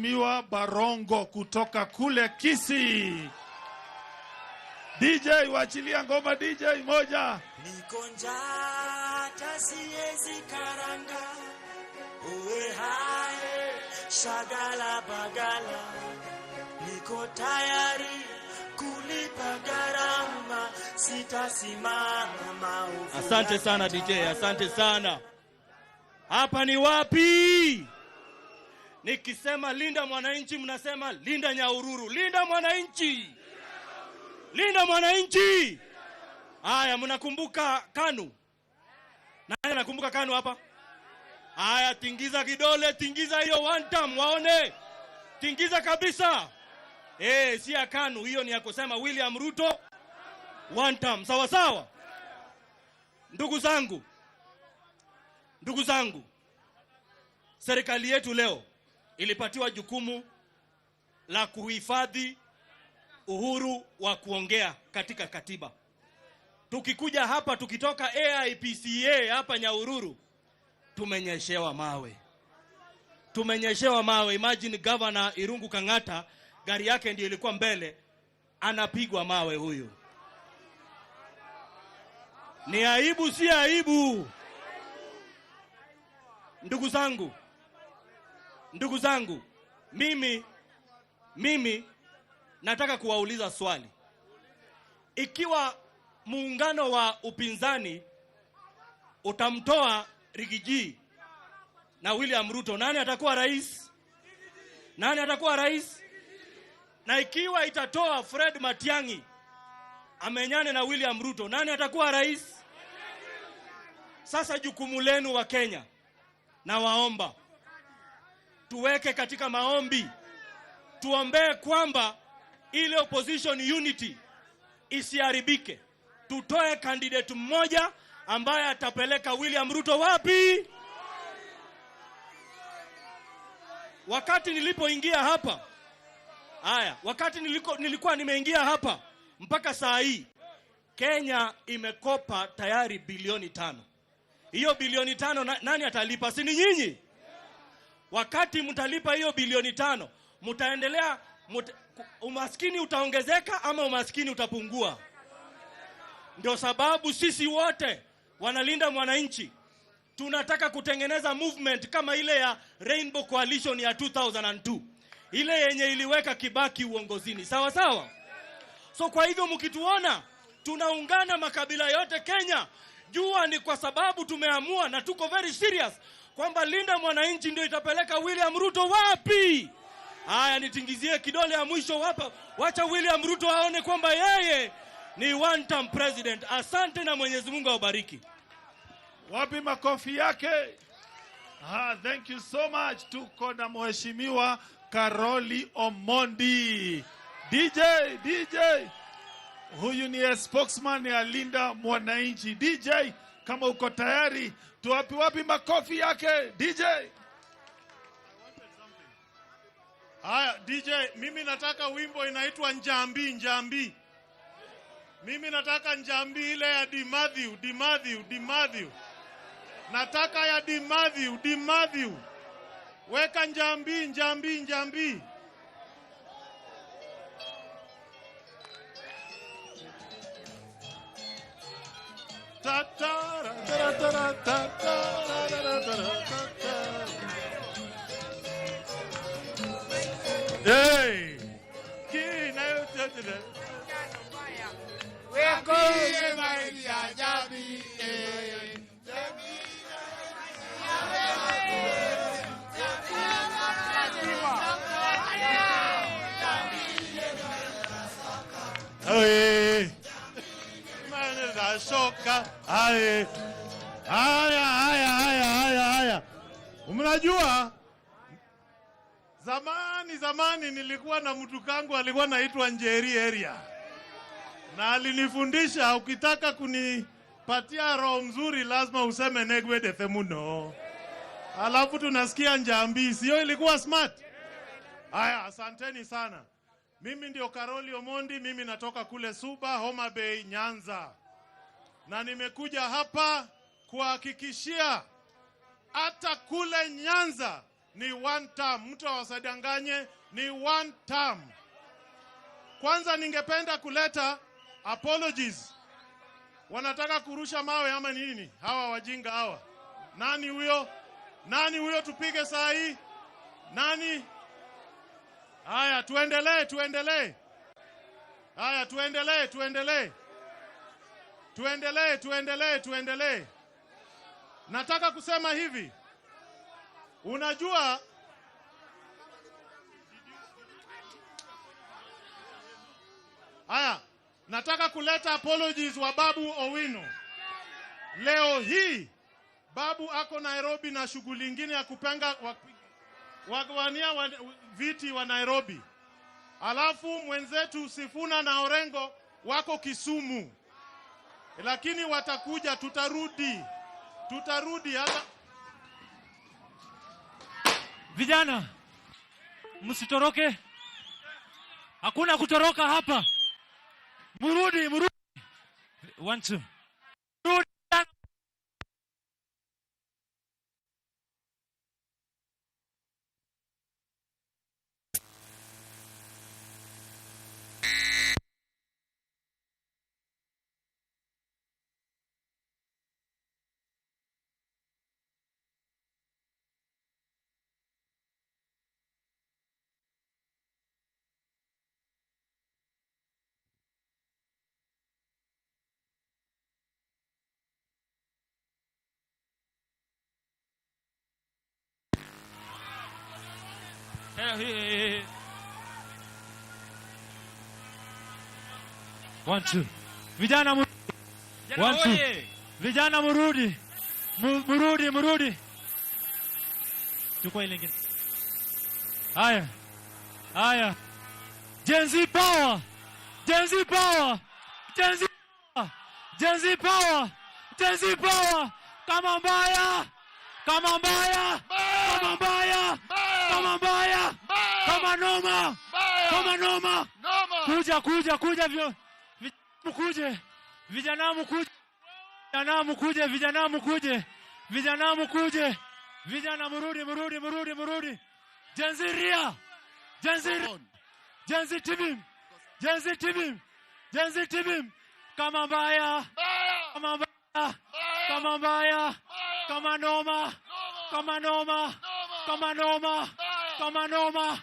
Miwa Barongo kutoka kule Kisii. DJ waachilia ngoma DJ moja. Niko njaa siwezi karanga, uwe hai shagala bagala, niko tayari kulipa gharama, sitasimama maovu. Asante sana DJ, asante sana. Hapa ni wapi? Nikisema linda mwananchi mnasema linda Nyahururu. Linda mwananchi. Linda mwananchi. Haya, mnakumbuka KANU? Nani anakumbuka KANU hapa? Haya, tingiza kidole, tingiza hiyo one time waone. Tingiza kabisa. Si ya KANU, hiyo ni ya kusema William Ruto one time. Sawa sawa? Ndugu zangu. Serikali yetu leo ilipatiwa jukumu la kuhifadhi uhuru wa kuongea katika katiba. Tukikuja hapa, tukitoka AIPCA hapa Nyahururu, tumenyeshewa mawe. Imagine Governor Irungu Kang'ata, gari yake ndiyo ilikuwa mbele, anapigwa mawe huyu. Ni aibu, si aibu? Ndugu zangu, mimi nataka kuwauliza swali. Ikiwa muungano wa upinzani utamtoa Rigiji na William Ruto, nani atakuwa rais? Na ikiwa itatoa Fred Matiang'i amenyane na William Ruto, nani atakuwa rais? Sasa jukumu lenu wa Kenya, na waomba tuweke katika maombi, tuombee kwamba ile opposition unity isiharibike. Tutoe candidate mmoja ambaye atapeleka William Ruto wapi? Wakati nilipoingia hapa, nilikuwa nimeingia hapa mpaka saa hii, Kenya imekopa tayari bilioni 5. Hiyo bilioni 5 nani atalipa? Si ni nyinyi? Wakati mtalipa hiyo bilioni 5, mtaendelea umaskini utaongezeka ama umaskini utapungua? Ndio sababu sisi wote wanalinda mwananchi tunataka kutengeneza movement kama ile ya Rainbow Coalition ya 2002, ile yenye iliweka Kibaki uongozini. Sawa sawa? So kwa hivyo mkituona tunaungana makabila yote Kenya, jua ni kwa sababu tumeamua na tuko very serious kwamba linda mwananchi ndio itapeleka William Ruto wapi? Haya, nitingizie kidole ya mwisho hapa. Wacha William Ruto aone kwamba yeye ni one term president. Asante na Mwenyezi Mungu awabariki. Wapi makofi yake? Thank you so much. Tuko na Mheshimiwa Karoli Omondi. DJ, huyu ni spokesman ya linda mwananchi. DJ, kama uko tayari, wapi makofi yake DJ? Haya DJ, mimi nataka wimbo inaitwa Njambi. Mimi nataka Njambi ile ya Di Matthew. Nataka ya Di Matthew. Weka Njambi. Hey! Haya. Mnajua zamani nilikuwa na mtu kangu alikuwa naitwa Njeri area. Na alinifundisha ukitaka kunipatia roho mzuri lazima useme Negwe de Themuno. Alafu tunasikia Njambi. Sio ilikuwa smart? Haya, asanteni sana. Mimi ndio Karoli Omondi, mimi natoka kule Suba, Homa Bay, Nyanza. Na nimekuja hapa kuhakikishia hata kule Nyanza ni one term. Mtu awasadanganye, ni one term. Kwanza ningependa kuleta apologies. Wanataka kurusha mawe ama nini? Hawa wajinga hawa. Nani huyo? Nani huyo tupige saa hii? Nani? Haya, tuendelee. Haya, tuendelee. Nataka kusema hivi. Unajua, haya, nataka kuleta apologies wa Babu Owino. Leo hii Babu ako Nairobi na shughuli nyingine ya kupanga wagwania viti wa Nairobi. Alafu mwenzetu Sifuna na Orengo wako Kisumu. Lakini watakuja, tutarudi hata. Vijana, msitoroke. Hakuna kutoroka hapa. Murudi. 1 2. Murudi. Hey. 1 2. Vijana murudi. 1 2. Vijana murudi. Murudi. Chukua ile nyingine. Haya. Gen Z power. Kama mbaya. Kama noma. Kuja vijana mkuje. Vijana murudi. Gen Z team. Kama mbaya. Kama noma.